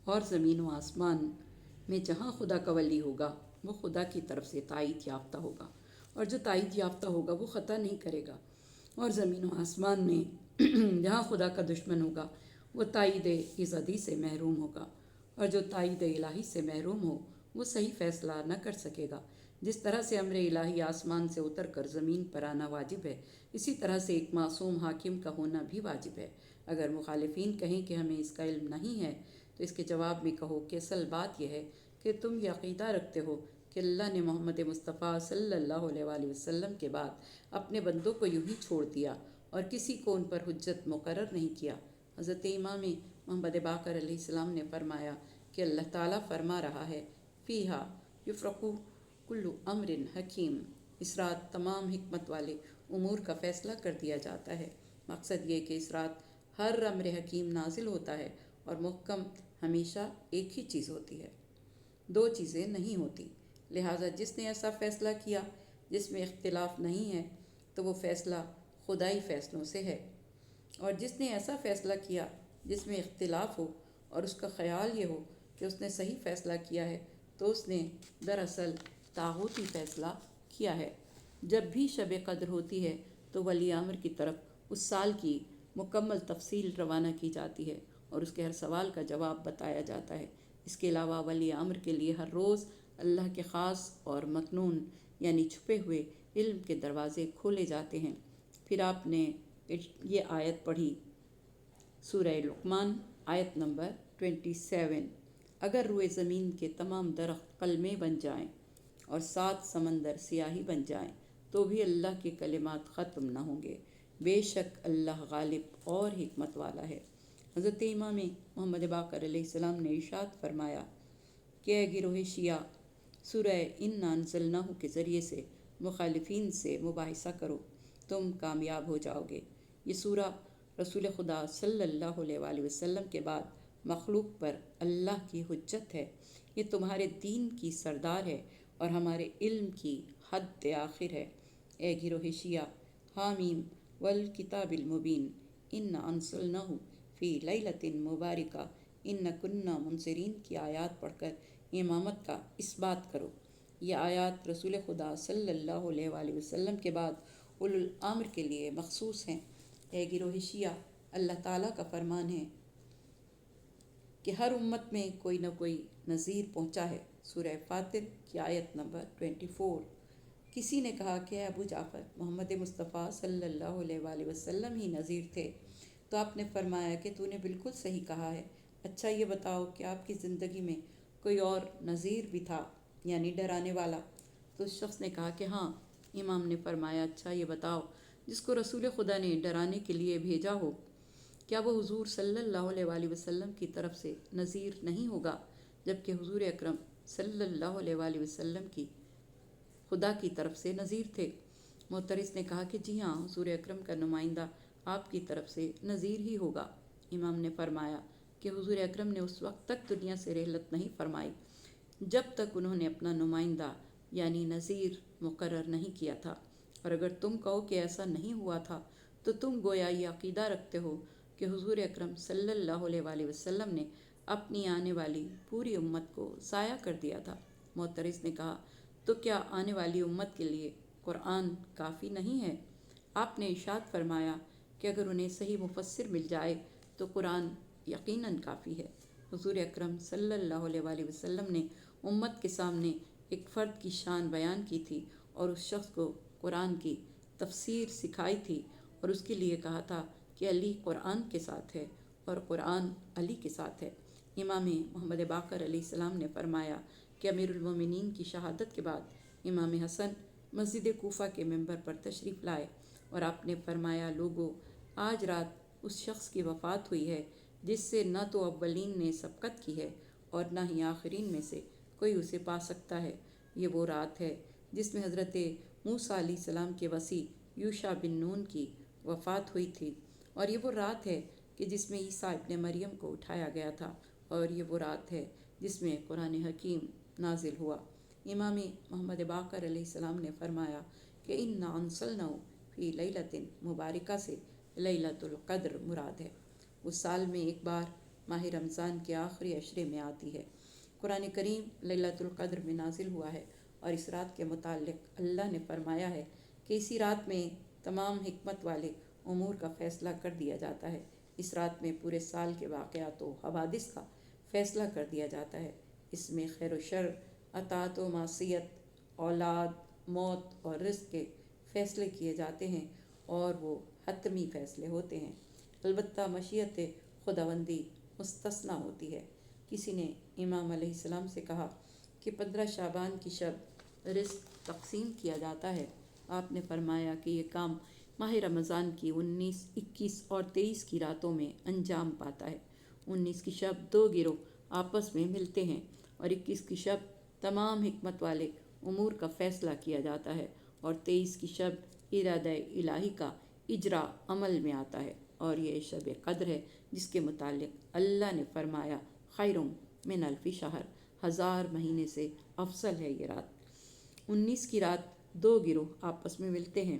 اور زمین و آسمان میں جہاں خدا کا ولی ہوگا وہ خدا کی طرف سے تائید یافتہ ہوگا، اور جو تائید یافتہ ہوگا وہ خطا نہیں کرے گا۔ اور زمین و آسمان میں جہاں خدا کا دشمن ہوگا وہ تائید ایزدی سے محروم ہوگا، اور جو تائید الہی سے محروم ہو وہ صحیح فیصلہ نہ کر سکے گا۔ جس طرح سے امر الہی آسمان سے اتر کر زمین پر آنا واجب ہے، اسی طرح سے ایک معصوم حاکم کا ہونا بھی واجب ہے۔ اگر مخالفین کہیں کہ ہمیں اس کا علم نہیں ہے تو اس کے جواب میں کہو کہ اصل بات یہ ہے کہ تم یہ عقیدہ رکھتے ہو کہ اللہ نے محمد مصطفیٰ صلی اللہ علیہ وآلہ وسلم کے بعد اپنے بندوں کو یوں ہی چھوڑ دیا اور کسی کو ان پر حجت مقرر نہیں کیا۔ حضرت امام محمد باقر علیہ السلام نے فرمایا کہ اللہ تعالیٰ فرما رہا ہے، فیہا یفرقو کل امر حکیم، اس رات تمام حکمت والے امور کا فیصلہ کر دیا جاتا ہے۔ مقصد یہ کہ اس رات ہر امر حکیم نازل ہوتا ہے، اور محکم ہمیشہ ایک ہی چیز ہوتی ہے، دو چیزیں نہیں ہوتی۔ لہٰذا جس نے ایسا فیصلہ کیا جس میں اختلاف نہیں ہے تو وہ فیصلہ خدائی فیصلوں سے ہے، اور جس نے ایسا فیصلہ کیا جس میں اختلاف ہو اور اس کا خیال یہ ہو کہ اس نے صحیح فیصلہ کیا ہے تو اس نے دراصل طاغوتی فیصلہ کیا ہے۔ جب بھی شب قدر ہوتی ہے تو ولی امر کی طرف اس سال کی مکمل تفصیل روانہ کی جاتی ہے اور اس کے ہر سوال کا جواب بتایا جاتا ہے۔ اس کے علاوہ ولی امر کے لیے ہر روز اللہ کے خاص اور مکنون یعنی چھپے ہوئے علم کے دروازے کھولے جاتے ہیں۔ پھر آپ نے یہ آیت پڑھی، سورہ لقمان آیت نمبر 27، اگر روئے زمین کے تمام درخت قلمیں بن جائیں اور 7 سمندر سیاہی بن جائیں تو بھی اللہ کے کلمات ختم نہ ہوں گے، بے شک اللہ غالب اور حکمت والا ہے۔ حضرت امام محمد باقر علیہ السلام نے ارشاد فرمایا کہ اے گروہ شیعہ، سورہ انا انزلناہ کے ذریعے سے مخالفین سے مباحثہ کرو، تم کامیاب ہو جاؤ گے۔ یہ سورہ رسول خدا صلی اللہ علیہ وآلہ وسلم کے بعد مخلوق پر اللہ کی حجت ہے، یہ تمہارے دین کی سردار ہے اور ہمارے علم کی حد آخر ہے۔ اے گروہ شیعہ، حامیم والکتاب المبین، انا انزلناہ فی لیلۃ مبارکہ انا کنا منذرین کی آیات پڑھ کر امامت کا اثبات کرو۔ یہ آیات رسول خدا صلی اللہ علیہ وآلہ وسلم کے بعد اولو الامر کے لیے مخصوص ہیں۔ اے گروہ شیعہ، اللہ تعالیٰ کا فرمان ہے کہ ہر امت میں کوئی نہ کوئی نذیر پہنچا ہے، سورہ فاطر کی آیت نمبر 24۔ کسی نے کہا کہ اے ابو جعفر، محمد مصطفیٰ صلی اللہ علیہ وآلہ وسلم ہی نذیر تھے، تو آپ نے فرمایا کہ تو نے بالکل صحیح کہا ہے۔ اچھا یہ بتاؤ کہ آپ کی زندگی میں کوئی اور نذیر بھی تھا یعنی ڈرانے والا؟ تو اس شخص نے کہا کہ ہاں۔ امام نے فرمایا اچھا یہ بتاؤ، جس کو رسول خدا نے ڈرانے کے لیے بھیجا ہو کیا وہ حضور صلی اللہ علیہ وآلہ وسلم کی طرف سے نذیر نہیں ہوگا، جبکہ حضور اکرم صلی اللہ علیہ وآلہ وسلم کی خدا کی طرف سے نذیر تھے؟ معترض نے کہا کہ جی ہاں، حضور اکرم کا نمائندہ آپ کی طرف سے نذیر ہی ہوگا۔ امام نے فرمایا کہ حضور اکرم نے اس وقت تک دنیا سے رحلت نہیں فرمائی جب تک انہوں نے اپنا نمائندہ یعنی نذیر مقرر نہیں کیا تھا، اور اگر تم کہو کہ ایسا نہیں ہوا تھا تو تم گویا یہ عقیدہ رکھتے ہو کہ حضور اکرم صلی اللہ علیہ وآلہ وسلم نے اپنی آنے والی پوری امت کو ضائع کر دیا تھا۔ معترض نے کہا تو کیا آنے والی امت کے لیے قرآن کافی نہیں ہے؟ آپ نے ارشاد فرمایا کہ اگر انہیں صحیح مفسر مل جائے تو قرآن یقیناً کافی ہے۔ حضور اکرم صلی اللہ علیہ وآلہ وسلم نے امت کے سامنے ایک فرد کی شان بیان کی تھی اور اس شخص کو قرآن کی تفسیر سکھائی تھی، اور اس کے لیے کہا تھا کہ علی قرآن کے ساتھ ہے اور قرآن علی کے ساتھ ہے۔ امام محمد باقر علیہ السلام نے فرمایا کہ امیر المومنین کی شہادت کے بعد امام حسن مسجد کوفہ کے ممبر پر تشریف لائے اور آپ نے فرمایا لوگو، آج رات اس شخص کی وفات ہوئی ہے جس سے نہ تو اولین نے سبقت کی ہے اور نہ ہی آخرین میں سے کوئی اسے پا سکتا ہے۔ یہ وہ رات ہے جس میں حضرت موسیٰ علیہ السلام کے وصی یوشع بن نون کی وفات ہوئی تھی، اور یہ وہ رات ہے کہ جس میں عیسیٰ ابن مریم کو اٹھایا گیا تھا، اور یہ وہ رات ہے جس میں قرآن حکیم نازل ہوا۔ امام محمد باقر علیہ السلام نے فرمایا کہ انا انزلناہ فی لیلۃ مبارکہ سے لیلۃ القدر مراد ہے۔ اس سال میں ایک بار ماہ رمضان کے آخری عشرے میں آتی ہے۔ قرآن کریم لیلۃ القدر میں نازل ہوا ہے اور اس رات کے متعلق اللہ نے فرمایا ہے کہ اسی رات میں تمام حکمت والے امور کا فیصلہ کر دیا جاتا ہے۔ اس رات میں پورے سال کے واقعات و حوادث کا فیصلہ کر دیا جاتا ہے۔ اس میں خیر و شر، اطاعت و معصیت، اولاد، موت اور رزق کے فیصلے کیے جاتے ہیں اور وہ حتمی فیصلے ہوتے ہیں۔ البتہ مشیت خداوندی مستثنیٰ ہوتی ہے۔ کسی نے امام علیہ السلام سے کہا کہ 15 شعبان کی شب رزق تقسیم کیا جاتا ہے۔ آپ نے فرمایا کہ یہ کام ماہ رمضان کی 19، 21 اور 23 کی راتوں میں انجام پاتا ہے۔ 19 کی شب 2 گروہ آپس میں ملتے ہیں اور 21 کی شب تمام حکمت والے امور کا فیصلہ کیا جاتا ہے اور 23 کی شب ارادہ الہی کا اجرا عمل میں آتا ہے، اور یہ شب قدر ہے جس کے متعلق اللہ نے فرمایا خیرم من الف شہر، 1000 مہینے سے افضل ہے یہ رات۔ 19 کی رات 2 گروہ آپس میں ملتے ہیں،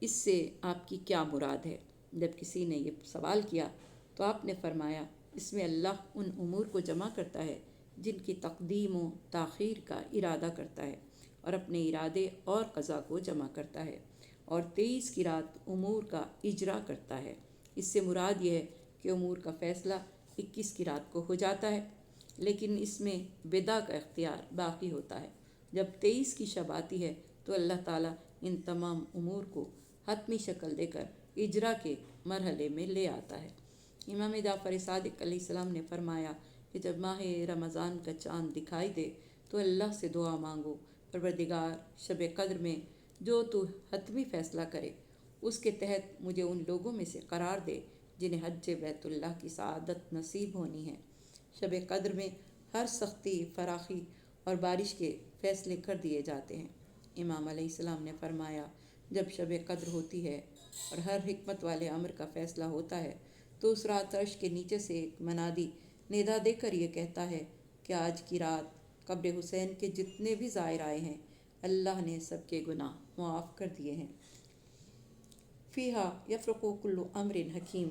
اس سے آپ کی کیا مراد ہے؟ جب کسی نے یہ سوال کیا تو آپ نے فرمایا اس میں اللہ ان امور کو جمع کرتا ہے جن کی تقدیم و تاخیر کا ارادہ کرتا ہے اور اپنے ارادے اور قضا کو جمع کرتا ہے، اور 23 کی رات امور کا اجرا کرتا ہے۔ اس سے مراد یہ ہے کہ امور کا فیصلہ 21 کی رات کو ہو جاتا ہے، لیکن اس میں بدع کا اختیار باقی ہوتا ہے۔ جب 23 کی شب آتی ہے تو اللہ تعالیٰ ان تمام امور کو حتمی شکل دے کر اجرا کے مرحلے میں لے آتا ہے۔ امام جعفر صادق علیہ السلام نے فرمایا کہ جب ماہ رمضان کا چاند دکھائی دے تو اللہ سے دعا مانگو، پروردگار شب قدر میں جو تو حتمی فیصلہ کرے اس کے تحت مجھے ان لوگوں میں سے قرار دے جنہیں حج بیت اللہ کی سعادت نصیب ہونی ہے۔ شب قدر میں ہر سختی، فراخی اور بارش کے فیصلے کر دیے جاتے ہیں۔ امام علیہ السلام نے فرمایا جب شب قدر ہوتی ہے اور ہر حکمت والے امر کا فیصلہ ہوتا ہے تو اس رات عرش کے نیچے سے ایک منادی ندا دے کر یہ کہتا ہے کہ آج کی رات قبر حسین کے جتنے بھی زائر آئے ہیں اللہ نے سب کے گناہ معاف کر دیے ہیں۔ فیہا یفرق کل امر حکیم،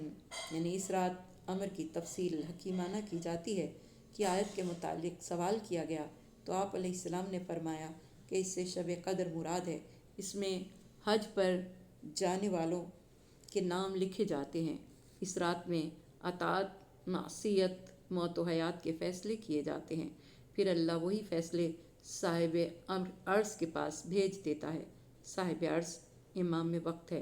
یعنی اس رات امر کی تفصیل حکیمانہ کی جاتی ہے۔ کہ آیت کے متعلق سوال کیا گیا تو آپ علیہ السلام نے فرمایا کہ اس سے شب قدر مراد ہے۔ اس میں حج پر جانے والوں کے نام لکھے جاتے ہیں۔ اس رات میں اطاعت، معصیت، موت و حیات کے فیصلے کیے جاتے ہیں، پھر اللہ وہی فیصلے صاحب امر عرض کے پاس بھیج دیتا ہے۔ صاحب عرض امام وقت ہے،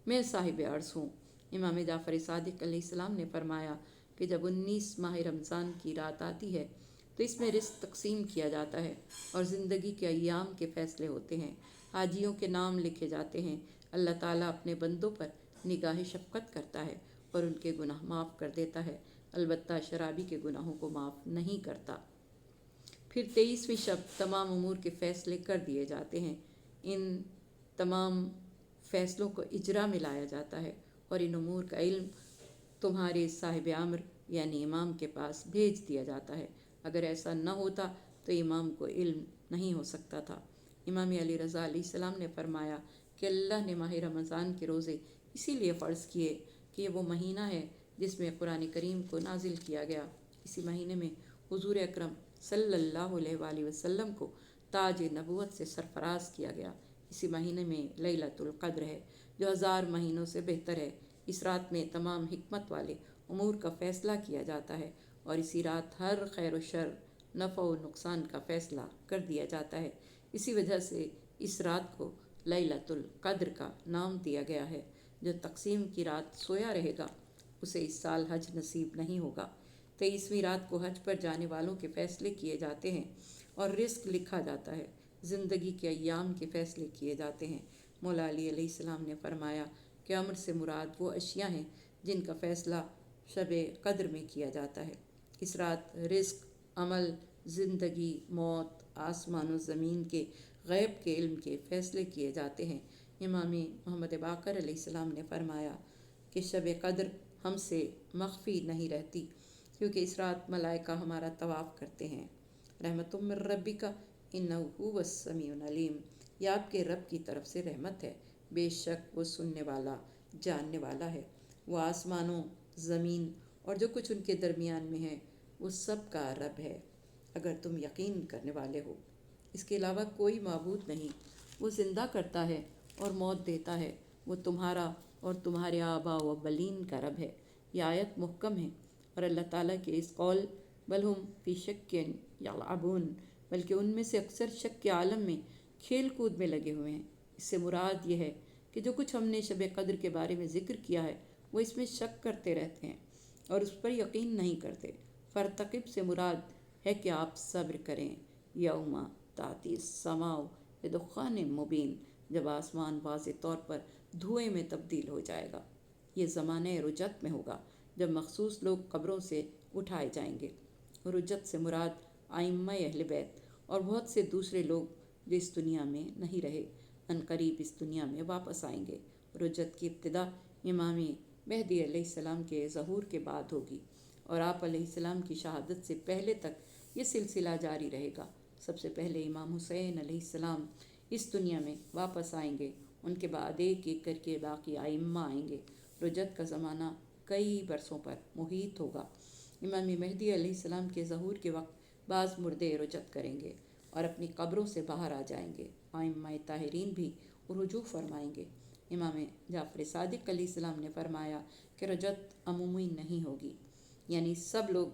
میں صاحب عرض ہوں۔ امام جعفر صادق علیہ السلام نے فرمایا کہ جب 19 ماہ رمضان کی رات آتی ہے تو اس میں رزق تقسیم کیا جاتا ہے اور زندگی کے ایام کے فیصلے ہوتے ہیں، حاجیوں کے نام لکھے جاتے ہیں۔ اللہ تعالیٰ اپنے بندوں پر نگاہ شفقت کرتا ہے اور ان کے گناہ معاف کر دیتا ہے، البتہ شرابی کے گناہوں کو معاف نہیں کرتا۔ پھر 23ویں شب تمام امور کے فیصلے کر دیے جاتے ہیں۔ ان تمام فیصلوں کو اجرا میں لایا جاتا ہے اور ان امور کا علم تمہارے صاحب امر یعنی امام کے پاس بھیج دیا جاتا ہے۔ اگر ایسا نہ ہوتا تو امام کو علم نہیں ہو سکتا تھا۔ امام علی رضا علیہ السلام نے فرمایا کہ اللہ نے ماہ رمضان کے روزے اسی لیے فرض کیے کہ یہ وہ مہینہ ہے جس میں قرآن کریم کو نازل کیا گیا۔ اسی مہینے میں حضور اکرم صلی اللہ علیہ وآلہ وسلم کو تاج نبوت سے سرفراز کیا گیا۔ اسی مہینے میں لیلۃ القدر ہے جو 1000 مہینوں سے بہتر ہے۔ اس رات میں تمام حکمت والے امور کا فیصلہ کیا جاتا ہے اور اسی رات ہر خیر و شر، نفع و نقصان کا فیصلہ کر دیا جاتا ہے۔ اسی وجہ سے اس رات کو لیلۃ القدر کا نام دیا گیا ہے۔ جو تقسیم کی رات سویا رہے گا اسے اس سال حج نصیب نہیں ہوگا۔ 23ویں رات کو حج پر جانے والوں کے فیصلے کیے جاتے ہیں اور رزق لکھا جاتا ہے، زندگی کے ایام کے فیصلے کیے جاتے ہیں۔ مولا علی علیہ السلام نے فرمایا کہ امر سے مراد وہ اشیاء ہیں جن کا فیصلہ شب قدر میں کیا جاتا ہے۔ اس رات رزق، عمل، زندگی، موت، آسمان و زمین کے غیب کے علم کے فیصلے کیے جاتے ہیں۔ امام محمد باقر علیہ السلام نے فرمایا کہ شب قدر ہم سے مخفی نہیں رہتی کیونکہ اس رات ملائکہ ہمارا طواف کرتے ہیں۔ رحمت من ربک انہ هو السمیع العلیم، یہ آپ کے رب کی طرف سے رحمت ہے، بے شک وہ سننے والا، جاننے والا ہے۔ وہ آسمانوں، زمین اور جو کچھ ان کے درمیان میں ہے وہ سب کا رب ہے، اگر تم یقین کرنے والے ہو۔ اس کے علاوہ کوئی معبود نہیں۔ وہ زندہ کرتا ہے اور موت دیتا ہے، وہ تمہارا اور تمہارے آباء و اولین کا رب ہے۔ یہ آیت محکم ہے، اور اللہ تعالیٰ کے اس قول بل ہم فی شک یلعبون، بلکہ ان میں سے اکثر شک کے عالم میں کھیل کود میں لگے ہوئے ہیں۔ اس سے مراد یہ ہے کہ جو کچھ ہم نے شب قدر کے بارے میں ذکر کیا ہے وہ اس میں شک کرتے رہتے ہیں اور اس پر یقین نہیں کرتے۔ فرتقب سے مراد ہے کہ آپ صبر کریں۔ یوم تاتی السماء بدخان مبین، جب آسمان واضح طور پر دھوئیں میں تبدیل ہو جائے گا۔ یہ زمانہ رجت میں ہوگا، جب مخصوص لوگ قبروں سے اٹھائے جائیں گے۔ رجت سے مراد ائمہ اہل بیت اور بہت سے دوسرے لوگ جو اس دنیا میں نہیں رہے، عنقریب اس دنیا میں واپس آئیں گے۔ رجت کی ابتدا امام مہدی علیہ السلام کے ظہور کے بعد ہوگی، اور آپ علیہ السلام کی شہادت سے پہلے تک یہ سلسلہ جاری رہے گا۔ سب سے پہلے امام حسین علیہ السلام اس دنیا میں واپس آئیں گے، ان کے بعد ایک ایک کر کے باقی ائمہ آئیں گے۔ رجت کا زمانہ کئی برسوں پر محیط ہوگا۔ امام مہدی علیہ السلام کے ظہور کے وقت بعض مردے رجت کریں گے اور اپنی قبروں سے باہر آ جائیں گے۔ ائمہ طاہرین بھی رجوع فرمائیں گے۔ امام جعفر صادق علیہ السلام نے فرمایا کہ رجت عمومی نہیں ہوگی، یعنی سب لوگ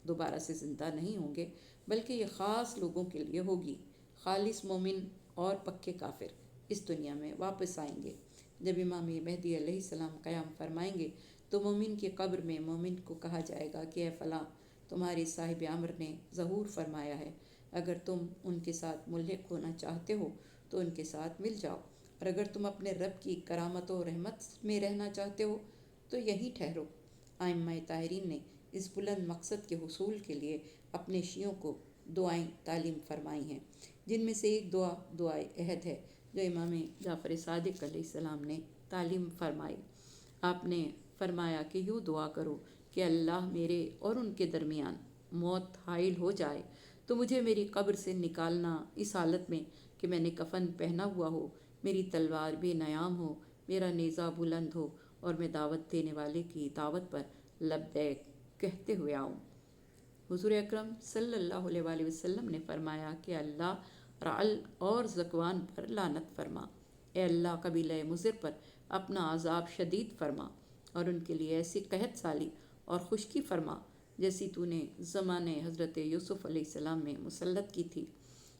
دوبارہ سے زندہ نہیں ہوں گے، بلکہ یہ خاص لوگوں کے لیے ہوگی۔ خالص مومن اور پکے کافر اس دنیا میں واپس آئیں گے۔ جب امام مہدی علیہ السلام قیام فرمائیں گے تو مومن کی قبر میں مومن کو کہا جائے گا کہ اے فلاں، تمہارے صاحب امر نے ظہور فرمایا ہے، اگر تم ان کے ساتھ ملحق ہونا چاہتے ہو تو ان کے ساتھ مل جاؤ، اور اگر تم اپنے رب کی کرامت و رحمت میں رہنا چاہتے ہو تو یہیں ٹھہرو۔ ائمہ طاہرین نے اس بلند مقصد کے حصول کے لیے اپنے شیعوں کو دعائیں تعلیم فرمائی ہیں، جن میں سے ایک دعائے عہد ہے جو امام جعفر صادق علیہ السلام نے تعلیم فرمائی۔ آپ نے فرمایا کہ یوں دعا کرو کہ اللہ میرے اور ان کے درمیان موت حائل ہو جائے تو مجھے میری قبر سے نکالنا اس حالت میں کہ میں نے کفن پہنا ہوا ہو، میری تلوار بے نیام ہو، میرا نیزہ بلند ہو، اور میں دعوت دینے والے کی دعوت پر لبیک کہتے ہوئے آؤں۔ حضور اکرم صلی اللہ علیہ وآلہ وسلم نے فرمایا کہ اللہ رعل اور ذکوان پر لعنت فرما۔ اے اللہ، قبیلہ مضر پر اپنا عذاب شدید فرما اور ان کے لیے ایسی قحط سالی اور خشکی فرما جیسی تو نے زمانے حضرت یوسف علیہ السلام میں مسلط کی تھی،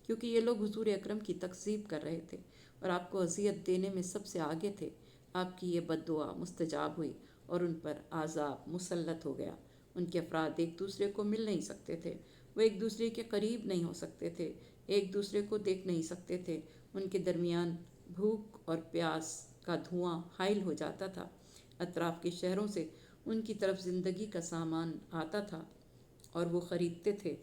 کیونکہ یہ لوگ حضور اکرم کی تکذیب کر رہے تھے اور آپ کو اذیت دینے میں سب سے آگے تھے۔ آپ کی یہ بد دعا مستجاب ہوئی اور ان پر عذاب مسلط ہو گیا۔ ان کے افراد ایک دوسرے کو مل نہیں سکتے تھے، وہ ایک دوسرے کے قریب نہیں ہو سکتے تھے، ایک دوسرے کو دیکھ نہیں سکتے تھے، ان کے درمیان بھوک اور پیاس کا دھواں حائل ہو جاتا تھا۔ اطراف کے شہروں سے ان کی طرف زندگی کا سامان آتا تھا اور وہ خریدتے تھے۔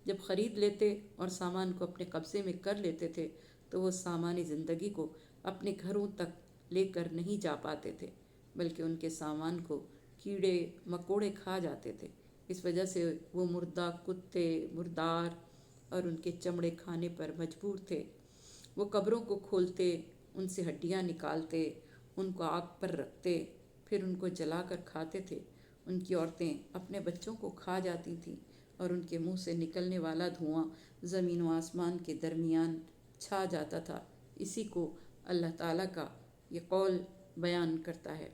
جب خرید لیتے اور سامان کو اپنے قبضے میں کر لیتے تھے تو وہ سامان زندگی کو اپنے گھروں تک لے کر نہیں جا پاتے تھے، بلکہ ان کے سامان کو کیڑے مکوڑے کھا جاتے تھے۔ اس وجہ سے وہ مردہ کتے، مردار اور ان کے چمڑے کھانے پر مجبور تھے۔ وہ قبروں کو کھولتے، ان سے ہڈیاں نکالتے، ان کو آگ پر رکھتے، پھر ان کو جلا کر کھاتے تھے۔ ان کی عورتیں اپنے بچوں کو کھا جاتی تھیں اور ان کے منہ سے نکلنے والا دھواں زمین و آسمان کے درمیان چھا جاتا تھا۔ اسی کو اللہ تعالیٰ کا یہ قول بیان کرتا ہے۔